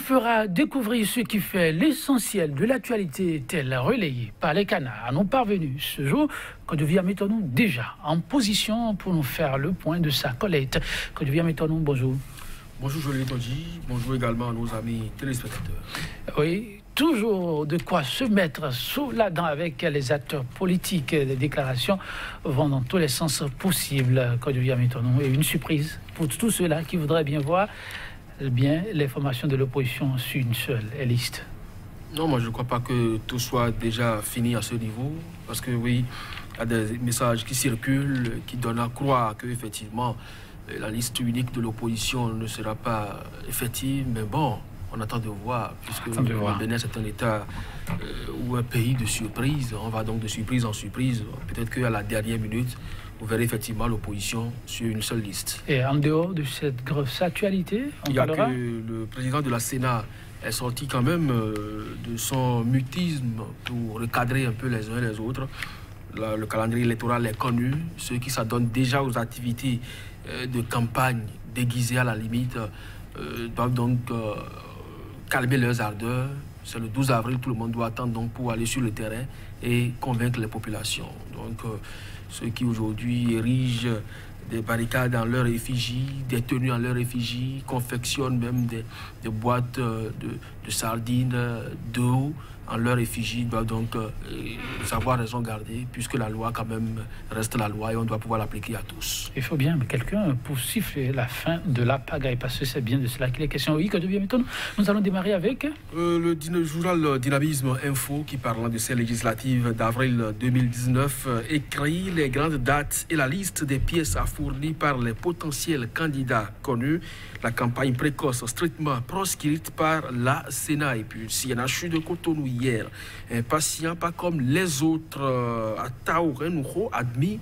fera découvrir ce qui fait l'essentiel de l'actualité telle relayée par les canards. Nous parvenus ce jour, Kodjovi Ametornou déjà en position pour nous faire le point de sa collecte. Kodjovi Ametornou, bonjour. Bonjour Joël Tondi, bonjour également à nos amis téléspectateurs. Oui, toujours de quoi se mettre sous la dent avec les acteurs politiques. Les déclarations vont dans tous les sens possibles, Kodjovi Ametornou. Et une surprise pour tous ceux-là qui voudraient bien voir les formations de l'opposition sur une seule liste. Non, moi je ne crois pas que tout soit déjà fini à ce niveau, parce que oui, il y a des messages qui circulent, qui donnent à croire qu'effectivement, la liste unique de l'opposition ne sera pas effective, mais bon, on attend de voir, puisque le Bénin c'est un État ou un pays de surprise, on va donc de surprise en surprise, peut-être qu'à la dernière minute, vous verrez effectivement l'opposition sur une seule liste. Et en dehors de cette grosse actualité, il y a que le président de la Sénat est sorti quand même de son mutisme pour recadrer un peu les uns et les autres. Le calendrier électoral est connu, ceux qui s'adonnent déjà aux activités de campagne déguisées à la limite doivent donc calmer leurs ardeurs. C'est le 12 avril, tout le monde doit attendre donc pour aller sur le terrain et convaincre les populations. Donc ceux qui aujourd'hui érigent des barricades en leur effigie, des tenues en leur effigie, confectionnent même des boîtes de sardines, d'eau en leur effigie, doivent donc savoir raison garder, puisque la loi quand même reste la loi et on doit pouvoir l'appliquer à tous. Il faut bien quelqu'un pour siffler la fin de la pagaille, parce que c'est bien de cela qu'il est question. Oui, Kodjovi Ametornou, nous allons démarrer avec le journal Dynamisme Info, qui parlant de ces législatives d'avril 2019, écrit les grandes dates et la liste des pièces à fournir par les potentiels candidats connus. La campagne précoce strictement proscrite par la Sénat. Et puis CNHU de Cotonou hier, un patient pas comme les autres à Taourenouho, admis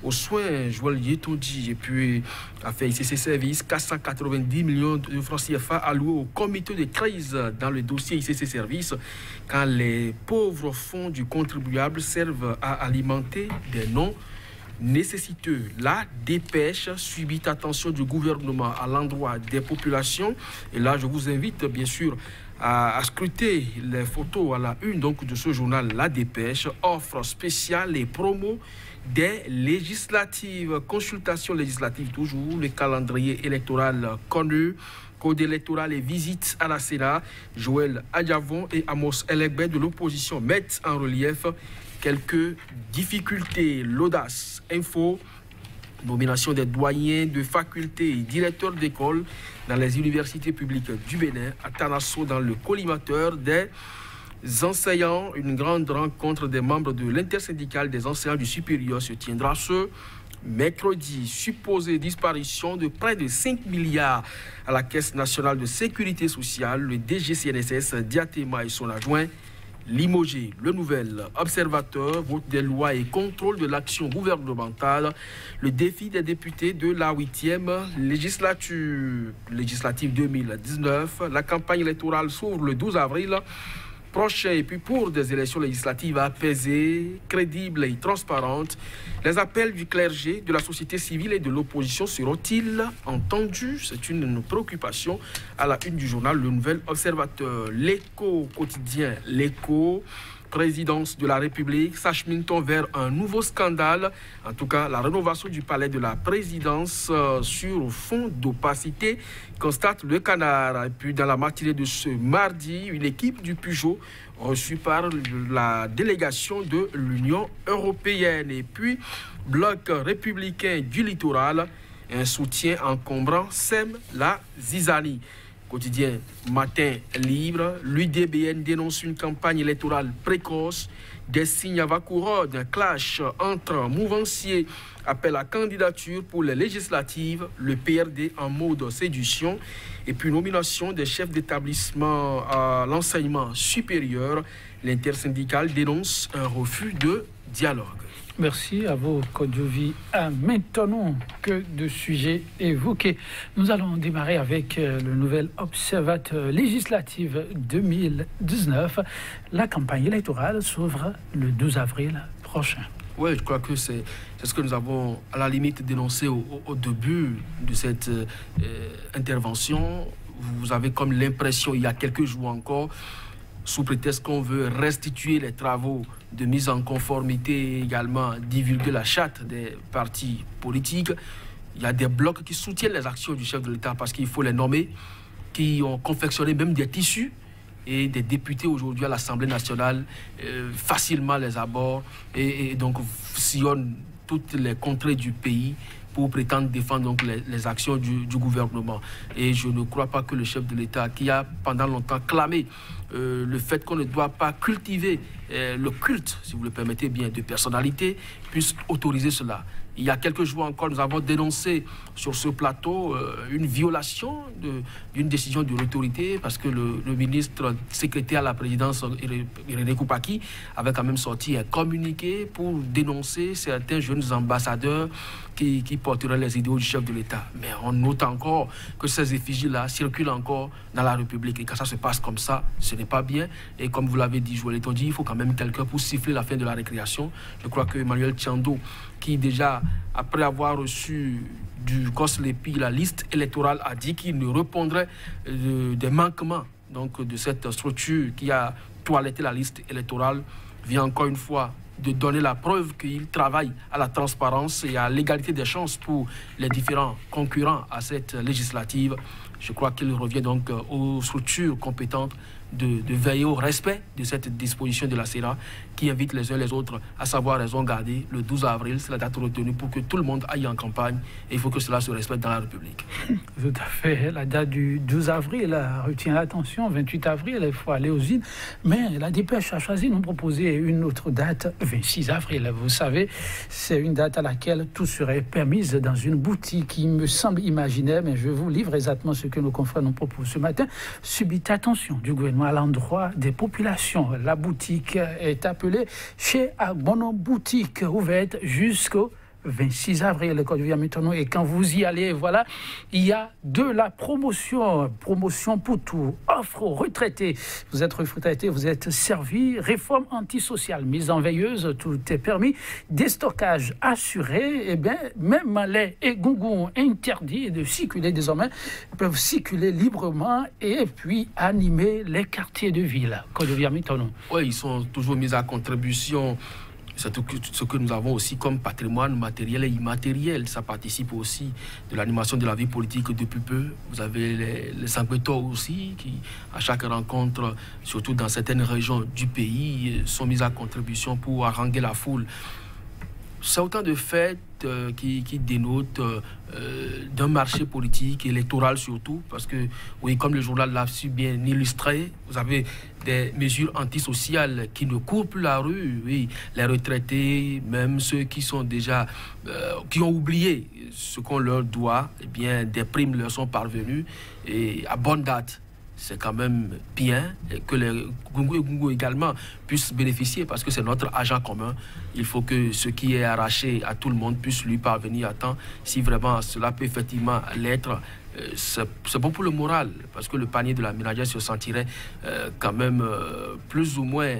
aux soins Joël Tondi. Et puis a fait ICC Service 490 millions de francs CFA alloués au comité de crise dans le dossier ICC Service, quand les pauvres fonds du contribuable servent à alimenter des noms nécessiteux. La dépêche subit attention du gouvernement à l'endroit des populations. Et là, je vous invite bien sûr à scruter les photos à la une donc, de ce journal. La dépêche, offre spéciale et promo des législatives, consultations législatives toujours, le calendrier électoral connu, code électoral et visite à la Sénat. Joël Adjavon et Amos Elegbé de l'opposition mettent en relief quelques difficultés. L'audace info, nomination des doyens de facultés et directeurs d'école dans les universités publiques du Bénin. À Tanasso, dans le collimateur des enseignants, une grande rencontre des membres de l'intersyndicale des enseignants du supérieur se tiendra ce mercredi. Supposée disparition de près de 5 milliards à la Caisse nationale de sécurité sociale, le DGCNSS Diatema et son adjoint limogé. Le nouvel observateur, vote des lois et contrôle de l'action gouvernementale. Le défi des députés de la 8e législative 2019. La campagne électorale s'ouvre le 12 avril prochain. Et puis pour des élections législatives apaisées, crédibles et transparentes, les appels du clergé, de la société civile et de l'opposition seront-ils entendus? C'est une préoccupation à la une du journal Le Nouvel Observateur. L'Écho quotidien, l'Écho, présidence de la République, s'achemine-t-on vers un nouveau scandale? En tout cas, la rénovation du palais de la présidence sur fond d'opacité, constate le Canard. Et puis dans la matinée de ce mardi, une équipe du Peugeot reçue par la délégation de l'Union européenne. Et puis, bloc républicain du littoral, un soutien encombrant sème la zizanie. Quotidien Matin Libre, l'UDBN dénonce une campagne électorale précoce, des signes avant-coureurs d'un clash entre mouvanciers, appel à candidature pour les législatives, le PRD en mode séduction, et puis nomination des chefs d'établissement à l'enseignement supérieur. L'intersyndicale dénonce un refus de dialogue. Merci à vous, Kodjovi Ametornou. Que de sujets évoqués. Nous allons démarrer avec le nouvel observateur législatif 2019. La campagne électorale s'ouvre le 12 avril prochain. Oui, je crois que c'est ce que nous avons à la limite dénoncé au début de cette intervention. vous avez comme l'impression, il y a quelques jours encore, sous prétexte qu'on veut restituer les travaux de mise en conformité, également divulguer la charte des partis politiques. Il y a des blocs qui soutiennent les actions du chef de l'État parce qu'il faut les nommer, qui ont confectionné même des tissus, et des députés aujourd'hui à l'Assemblée nationale facilement les abordent et donc sillonnent toutes les contrées du pays pour prétendre défendre donc les actions du gouvernement. Et je ne crois pas que le chef de l'État, qui a pendant longtemps clamé le fait qu'on ne doit pas cultiver le culte, si vous le permettez bien, de personnalité, puisse autoriser cela. Il y a quelques jours encore, nous avons dénoncé sur ce plateau une violation d'une décision de l'autorité parce que le ministre secrétaire à la présidence, Irénée Koupaki, avait quand même sorti un communiqué pour dénoncer certains jeunes ambassadeurs qui porteraient les idéaux du chef de l'État. Mais on note encore que ces effigies-là circulent encore dans la République. Et quand ça se passe comme ça, ce n'est pas bien. Et comme vous l'avez dit, Joël Etondi, il faut quand même quelqu'un pour siffler la fin de la récréation. Je crois que Emmanuel Tchando, qui déjà, après avoir reçu du Goslepi la liste électorale, a dit qu'il ne répondrait des manquements donc, de cette structure qui a toiletté la liste électorale, vient encore une fois de donner la preuve qu'il travaille à la transparence et à l'égalité des chances pour les différents concurrents à cette législative. Je crois qu'il revient donc aux structures compétentes de veiller au respect de cette disposition de la CENA qui invite les uns les autres à savoir raison garder. Le 12 avril, c'est la date retenue pour que tout le monde aille en campagne et il faut que cela se respecte dans la République. Tout à fait. La date du 12 avril retient l'attention. 28 avril, il faut aller aux îles. Mais la dépêche a choisi de nous proposer une autre date, 26 avril. Vous savez, c'est une date à laquelle tout serait permis dans une boutique qui me semble imaginaire, mais je vous livre exactement ce que nos confrères nous proposent ce matin. Subite attention du gouvernement à l'endroit des populations. La boutique est appelée chez Agbono Boutique, ouverte jusqu'au 26 avril, le Code maintenant. Et quand vous y allez, voilà, il y a de la promotion pour tout, offre aux retraités. Vous êtes retraité, vous êtes servi, réforme antisociale, mise en veilleuse, tout est permis, déstockage assuré, et bien, même les égougoums interdits de circuler désormais, peuvent circuler librement et puis animer les quartiers de ville. Code maintenant. Oui, ils sont toujours mis à contribution. C'est tout ce que nous avons aussi comme patrimoine matériel et immatériel. Ça participe aussi de l'animation de la vie politique depuis peu. Vous avez les Sankweto aussi, qui, à chaque rencontre, surtout dans certaines régions du pays, sont mis à contribution pour haranguer la foule. C'est autant de faits qui dénotent d'un marché politique, électoral surtout, parce que, oui, comme le journal l'a su bien illustré, vous avez des mesures antisociales qui ne courent plus la rue, oui, les retraités, même ceux qui sont déjà, qui ont oublié ce qu'on leur doit, eh bien, des primes leur sont parvenues, et à bonne date. C'est quand même bien que les Gungu et Gungu également puissent bénéficier parce que c'est notre argent commun. Il faut que ce qui est arraché à tout le monde puisse lui parvenir à temps. Si vraiment cela peut effectivement l'être, c'est bon pour le moral parce que le panier de la ménagère se sentirait quand même plus ou moins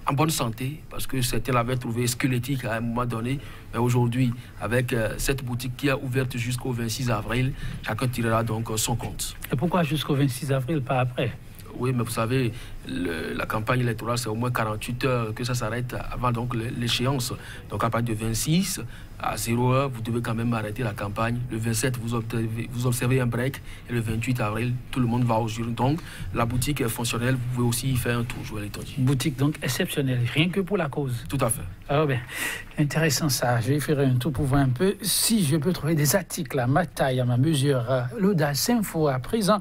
en bonne santé, parce que certains l'avaient trouvé squelettique à un moment donné, mais aujourd'hui, avec cette boutique qui est ouverte jusqu'au 26 avril, chacun tirera donc son compte. Et pourquoi jusqu'au 26 avril, pas après? Oui, mais vous savez, la campagne électorale, c'est au moins 48 heures que ça s'arrête avant donc l'échéance. Donc à partir de 26 à 0 heure, vous devez quand même arrêter la campagne. Le 27, vous observez un break. Et le 28 avril, tout le monde va aux urnes. Donc la boutique est fonctionnelle. Vous pouvez aussi y faire un tour, Joël Etondi. Boutique donc exceptionnelle, rien que pour la cause. Tout à fait. Alors bien, intéressant ça. Je vais faire un tour pour voir un peu si je peux trouver des articles à ma taille, à ma mesure. L'Audace Info à présent.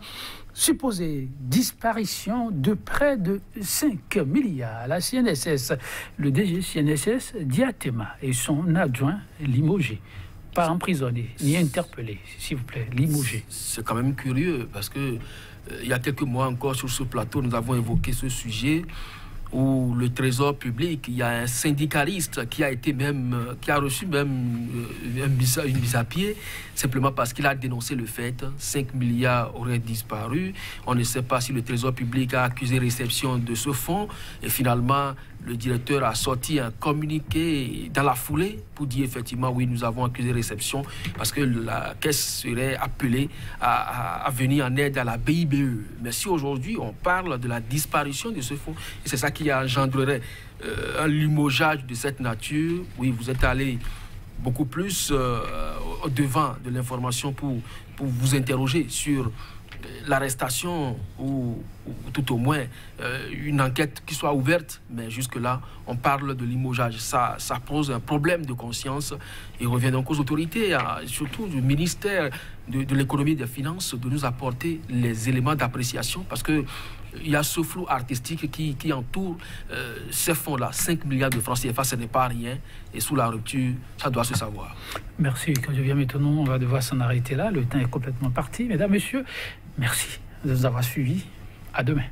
Supposée disparition de près de 5 milliards. La CNSS, le DG CNSS, Diatema et son adjoint limogé. Pas emprisonné, ni interpellé, s'il vous plaît, limogé. C'est quand même curieux parce que il y a quelques mois encore sur ce plateau, nous avons évoqué ce sujet où le Trésor public, il y a un syndicaliste qui a reçu même une mise à pied, simplement parce qu'il a dénoncé le fait. 5 milliards auraient disparu. On ne sait pas si le Trésor public a accusé réception de ce fonds. Et finalement, Le directeur a sorti un communiqué dans la foulée pour dire effectivement, oui, nous avons accusé réception parce que la caisse serait appelée à venir en aide à la BIBE. Mais si aujourd'hui on parle de la disparition de ce fonds, et c'est ça qui engendrerait un limogeage de cette nature, oui, vous êtes allé beaucoup plus au devant de l'information pour vous interroger sur l'arrestation ou tout au moins une enquête qui soit ouverte, mais jusque-là, on parle de limogeage. Ça pose un problème de conscience et revient donc aux autorités, surtout du ministère de l'économie et des finances, de nous apporter les éléments d'appréciation parce que il y a ce flou artistique qui entoure ces fonds-là. 5 milliards de francs CFA, ce n'est pas rien. Et sous la rupture, ça doit se savoir. Merci. Quand je viens maintenant, on va devoir s'en arrêter là. Le temps est complètement parti. Mesdames, Messieurs, merci de nous avoir suivis. À demain.